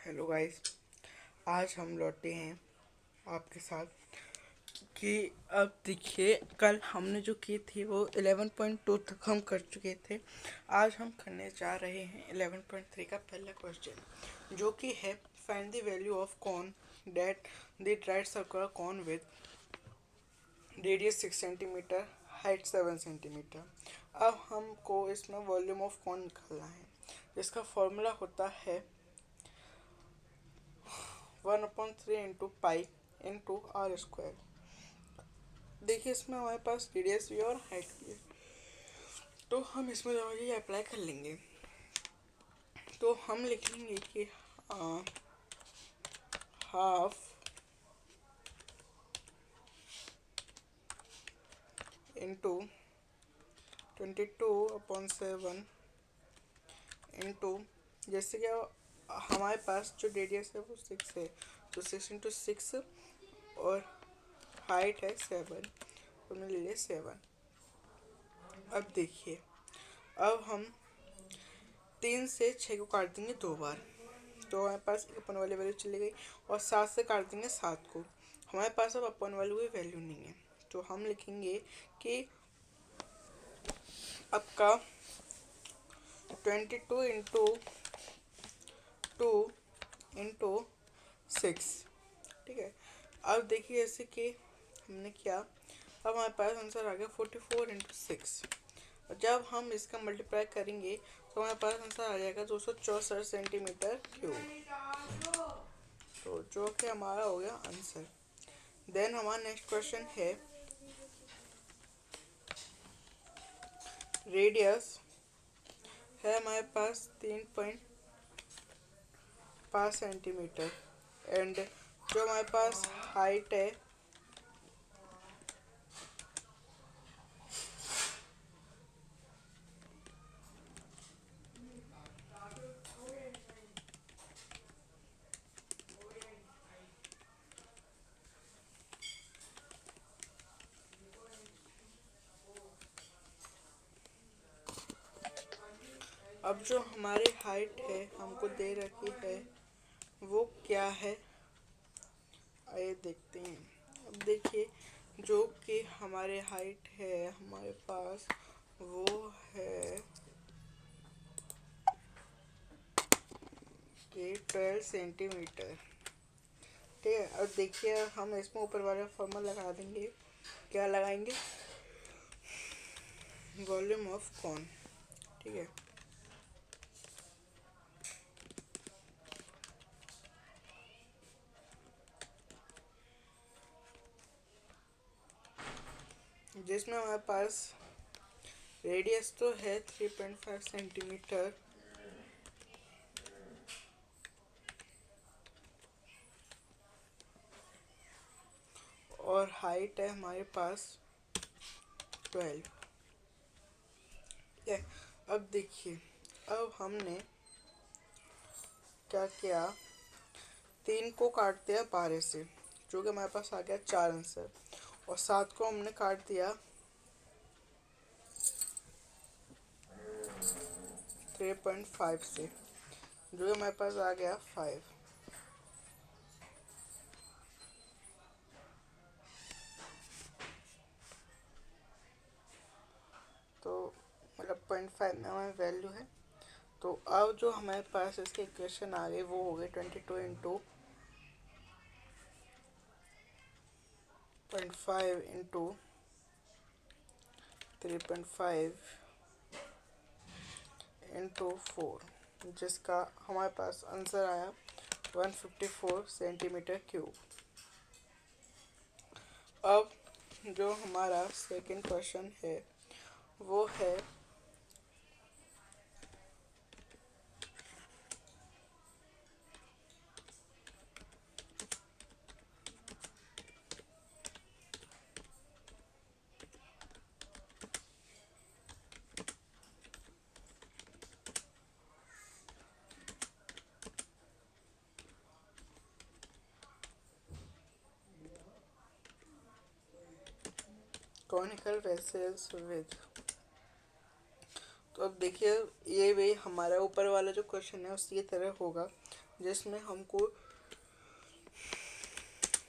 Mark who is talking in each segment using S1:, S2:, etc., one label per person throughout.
S1: Hello guys. आज हम लौटे हैं आपके साथ कि अब देखिए, कल हमने जो की थी वो 11.2 तक हम कर चुके थे। आज हम करने जा रहे हैं 11.3 का पहला क्वेश्चन, जो कि है find the value of cone that the right circular cone with radius 6 centimeter, height 7 centimeter. अब हमको इसमें वॉल्यूम ऑफ कॉन निकालना है। इसका फॉर्मूला होता है 1/3 into pi into r square. देखिए, इसमें हमारे पास रेडियस भी है और हाइट भी है, तो हम इसमें दोनों चीज़ अप्लाई कर लेंगे। तो हम लिख लेंगे कि हाफ इंटू 22/7 इंटू, जैसे कि हमारे पास जो रेडियस है वो 6 है, तो 6 इंटू 6 और हाइट है 7, तो हमने ले लिया 7। अब देखिए, अब हम 3 से 6 को काट देंगे 2 बार, तो हमारे पास एक अपन वाली वैल्यू चली गई। और 7 से काट देंगे 7 को, हमारे पास अब अपन वाली कोई वैल्यू नहीं है। तो हम लिखेंगे कि आपका 22 इंटू 2 इंटू 6, ठीक है। अब देखिए, जैसे कि हमने किया, अब हमारे पास आंसर आ गया 44 इंटू 6। और जब हम इसका मल्टीप्लाई करेंगे तो हमारे पास आंसर आ जाएगा 264 सेंटीमीटर क्यूब, तो जो कि हमारा हो गया आंसर। देन हमारा नेक्स्ट क्वेश्चन है रेडियस है हमारे पास 3.5 सेंटीमीटर एंड जो हमारे पास हाइट है अब जो हमारी हाइट है हमको दे रखी है वो क्या है, आइए देखते हैं। अब देखिए, जो कि हमारे हाइट है हमारे पास वो है कि 12 सेंटीमीटर, ठीक है। अब देखिए, हम इसमें ऊपर वाला फॉर्मूला लगा देंगे। क्या लगाएंगे? वॉल्यूम ऑफ कॉन, ठीक है। जिसमें हमारे पास रेडियस तो है 3.5 सेंटीमीटर और हाइट है हमारे पास 12, ठीक है। अब देखिए, अब हमने क्या किया, 3 को काट दिया 12 से, जो कि हमारे पास आ गया 4 आंसर। और 7 को हमने काट दिया 3.5 से, जो कि हमारे पास आ गया 5। तो मतलब 0.5 में हमारी वैल्यू है। तो अब जो हमारे पास इसके इक्वेशन आ गए वो हो गए 22 इंटू 3.5 इंटू 4, जिसका हमारे पास आंसर आया 154 सेंटीमीटर क्यूब। अब जो हमारा सेकंड क्वेश्चन है वो है कॉनिकल वेसल्स विद। तो अब देखिए, ये भी हमारा ऊपर वाला जो क्वेश्चन है उसी की तरह होगा। जिसमें हमको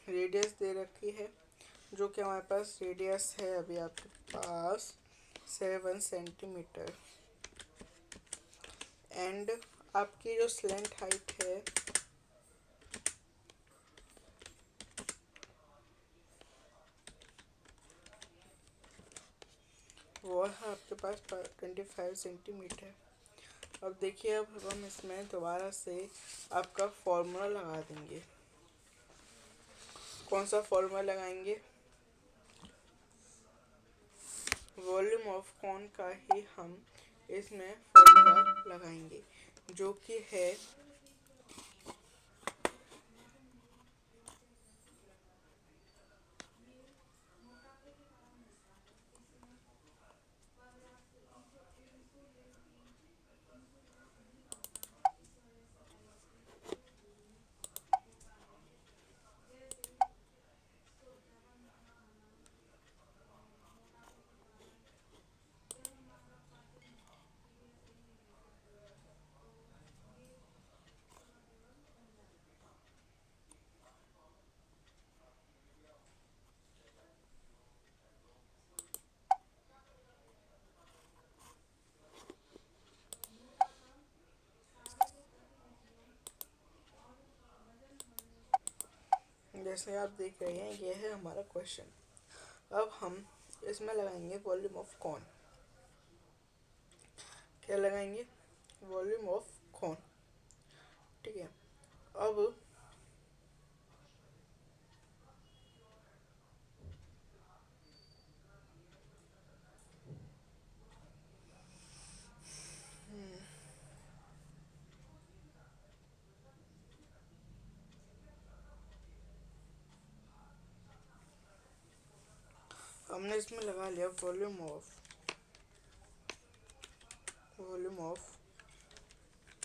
S1: रेडियस दे रखी है, जो कि हमारे पास रेडियस है अभी आपके पास 7 सेंटीमीटर। एंड आपकी जो स्लैंट हाइट है वो है आपके पास 25 सेंटीमीटर। अब देखिए, अब हम इसमें दोबारा से आपका फॉर्मूला लगा देंगे। कौन सा फॉर्मूला लगाएंगे? वॉल्यूम ऑफ कॉन का ही हम इसमें फॉर्मूला लगाएंगे, जो कि है जैसे आप देख रहे हैं, यह है हमारा क्वेश्चन। अब हम इसमें लगाएंगे वॉल्यूम ऑफ कॉन। क्या लगाएंगे? Volume of cone. ठीक है। अब हमने इसमें लगा लिया वॉल्यूम ऑफ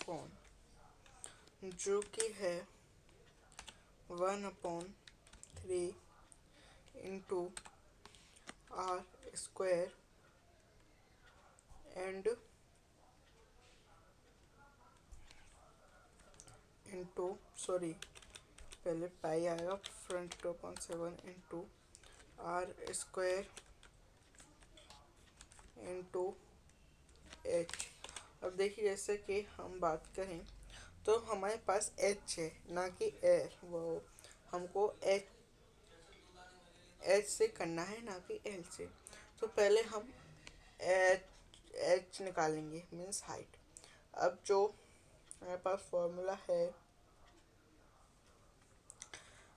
S1: कॉन, जो कि है 1/3 into r square and into sorry पहले पाई आएगा, front 2.7 into r square into h. अब देखिए, जैसे कि हम बात करें तो हमारे पास एच है ना कि एयर। वो हमको एच से करना है ना कि एल से। तो पहले हम एच निकालेंगे, मीन्स हाइट। अब जो हमारे पास फॉर्मूला है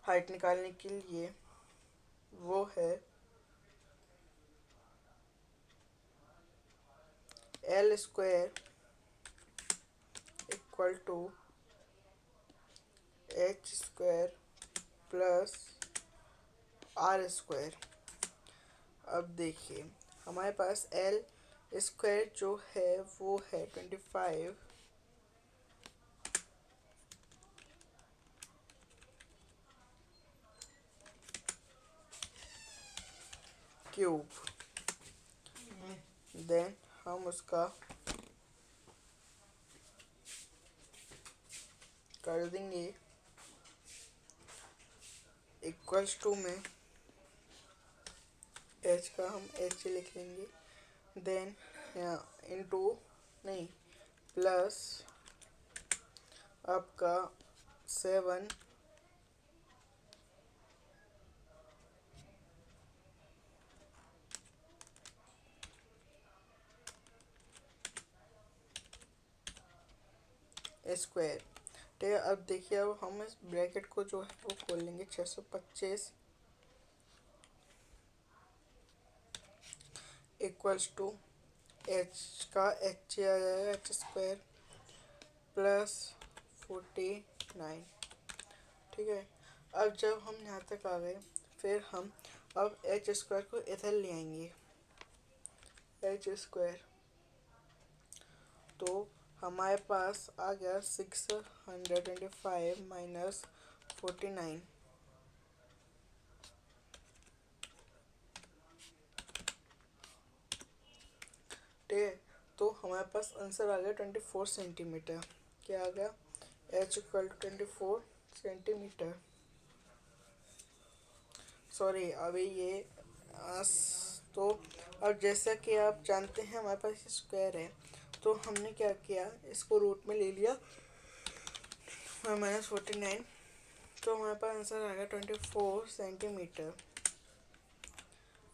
S1: हाइट निकालने के लिए, वो है l square equal to h square plus r square. अब देखिए, हमारे पास एल स्क्वायर जो है वो है 25 क्यूब। देन हम उसका कर देंगे इक्वल्स टू में एच का हम एच लिख लेंगे, देन इनटू नहीं प्लस आपका 7 स्क्वायर। ठीक है। अब देखिए, अब हम इस ब्रैकेट को जो है वो खोल लेंगे, 625 इक्वल्स टू एच का एच आ जाएगा एच स्क्वायर प्लस 49। ठीक है। अब जब हम यहाँ तक आ गए, फिर हम अब एच स्क्वायर को इधर ले आएंगे, एच स्क्वायर। तो हमारे पास आ गया 625 माइनस 49। ठीक है। तो हमारे पास आंसर आ गया 24 सेंटीमीटर। क्या आ गया? H equal to 24 centimeter. Sorry, अभी ये तो अब जैसा कि आप जानते हैं हमारे पास स्क्वायर है, तो हमने क्या किया, इसको रूट में ले लिया -49, तो हमारे पास आंसर आ गया 24 सेंटीमीटर।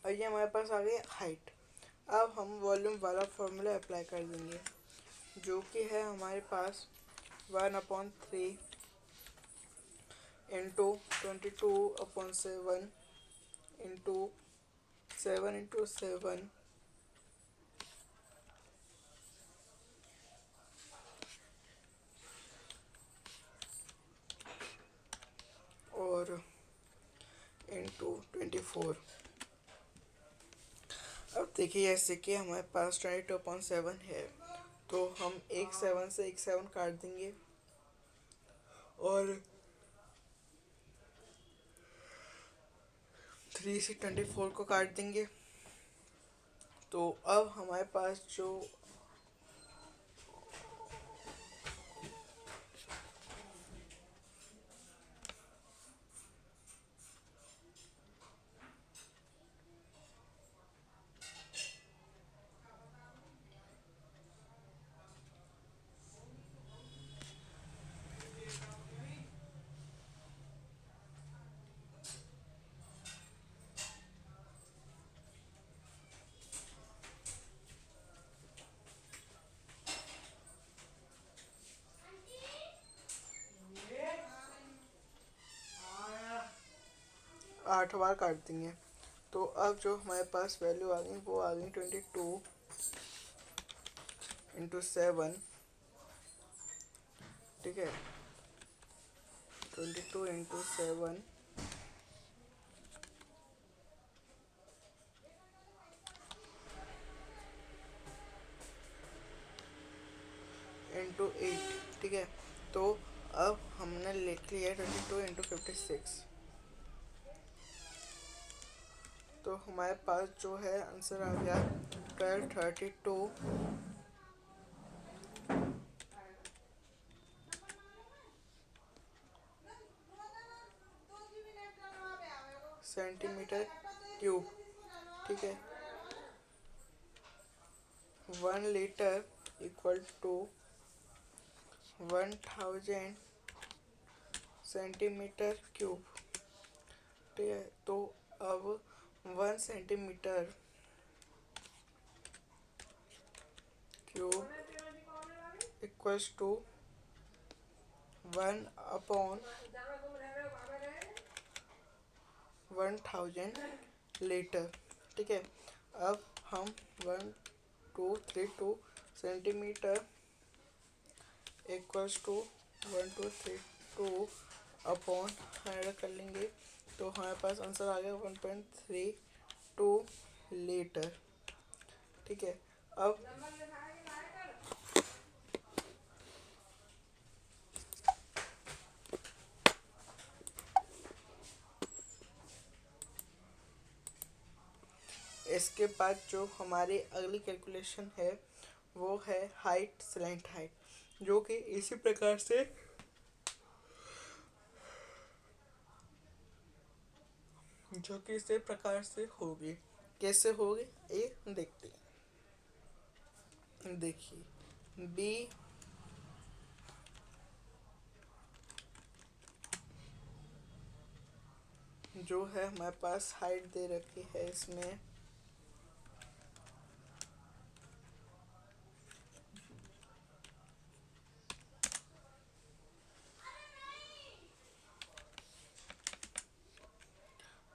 S1: और ये हमारे पास आ गई हाइट। अब हम वॉल्यूम वाला फॉर्मूला अप्लाई कर देंगे, जो कि है हमारे पास 1/3 इंटू 22/7 इंटू 7 और इंटू 24। अब देखिए, जैसे कि हमारे पास 22/7 है, तो हम एक 7 से एक 7 काट देंगे और 3 से 24 को काट देंगे। तो अब हमारे पास जो 8 बार काट देंगे। तो अब जो हमारे पास वैल्यू आ गई वो आ गई 22/7। ठीक है, 22/7 इंटू 8। ठीक है, तो अब हमने लिख लिया 22/56। तो हमारे पास जो है आंसर आ गया 1232 सेंटीमीटर क्यूब। ठीक है, 1 litre equal to 1000 centimeter cube. ठीक है, तो अब 1 centimeter cube equals to 1/1000 litre. ठीक है, अब हम 1232 सेंटीमीटर इक्वल्स टू 1232 अपॉन 100 कर लेंगे, तो हमारे पास आंसर आ गया 1.32 लीटर। ठीक है, अब इसके बाद जो हमारी अगली कैलकुलेशन है वो है हाइट, स्लैंट हाइट, जो कि इसी प्रकार से होगी। कैसे होगी ये देखते हैं। देखिए, बी जो है हमारे पास हाइट दे रखी है, इसमें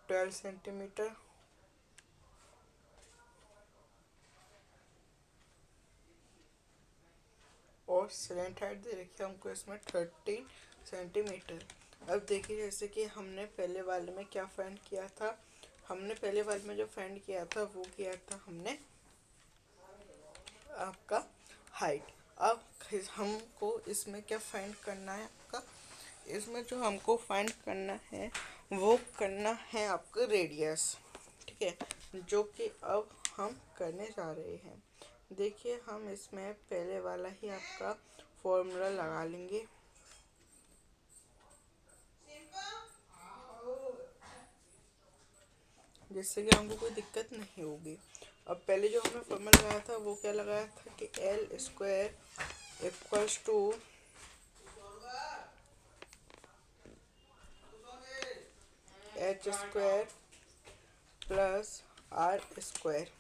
S1: 12 सेंटीमीटर और स्लैंट हाइट दे रखी है हमको इसमें 13 सेंटीमीटर। अब देखिए, जैसे कि हमने पहले वाले में क्या फाइंड किया था, हमने पहले वाले में जो फाइंड किया था वो किया था हमने आपका हाइट। अब हमको इसमें क्या फाइंड करना है, आपका इसमें जो हमको फाइंड करना है वो करना है आपका रेडियस। ठीक है, जो कि अब हम करने जा रहे हैं। देखिए, हम इसमें पहले वाला ही आपका फॉर्मूला लगा लेंगे। जिससे कि हमको कोई दिक्कत नहीं होगी। अब पहले जो हमने फॉर्मूला लगाया था वो क्या लगाया था कि l square equals to h square plus r square.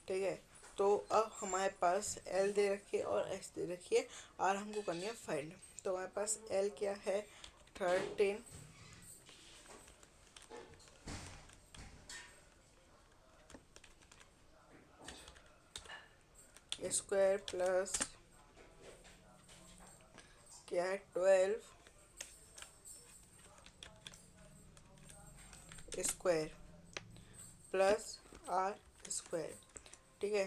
S1: ठीक है, तो अब हमारे पास एल दे रखी है और एच दे रखी है, आर हमको करनी है फाइंड। तो हमारे पास एल क्या है 13 स्क्वायर प्लस क्या है 12 स्क्वायर प्लस आर स्क्वायर। ठीक है,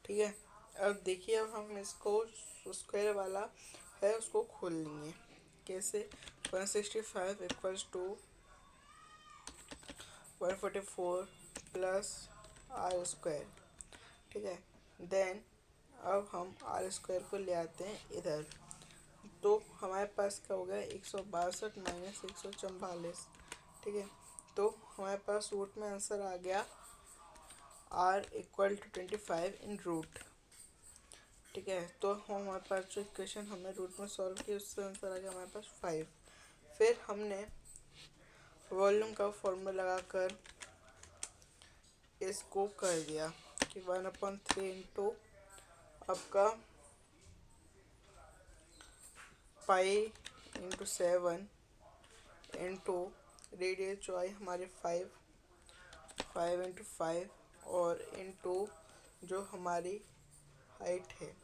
S1: ठीक है। अब देखिए, अब हम इसको स्क्वायर वाला है उसको खोल लेंगे। कैसे? 165 equals to 144 plus r square. ठीक है, देन अब हम आर स्क्वायर को ले आते हैं इधर। तो हमारे पास क्या हो गया 162 माइनस 144। ठीक है, तो हमारे पास रूट में आंसर आ गया r equal to 25 in root. ठीक है, तो हमारे पास जो इक्वेशन हमने रूट में सॉल्व की उससे आंसर आ गया हमारे पास 5। फिर हमने वॉल्यूम का फॉर्मूला लगाकर इसको कर दिया कि 1/3 इंटू आपका पाई इंटू 7 इंटू रेडियस जो आई हमारे 5 इंटू 5 और इंटू जो हमारी हाइट है,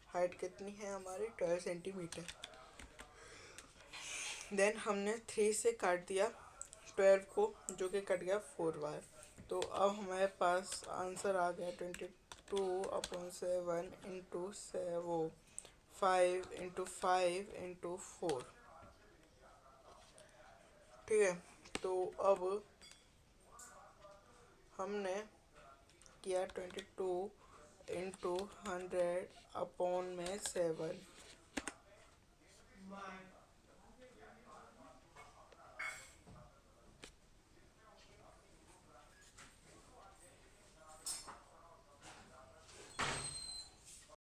S1: हाइट कितनी है हमारी 12 सेंटीमीटर। देन हमने 3 से काट दिया 12 को, जो कि कट गया 4 बार। तो अब हमारे पास आंसर आ गया 22/7 इंटू 5 इंटू 5 इंटू 4। ठीक है, तो अब हमने किया 22 इंटू 100 अपॉन में 7।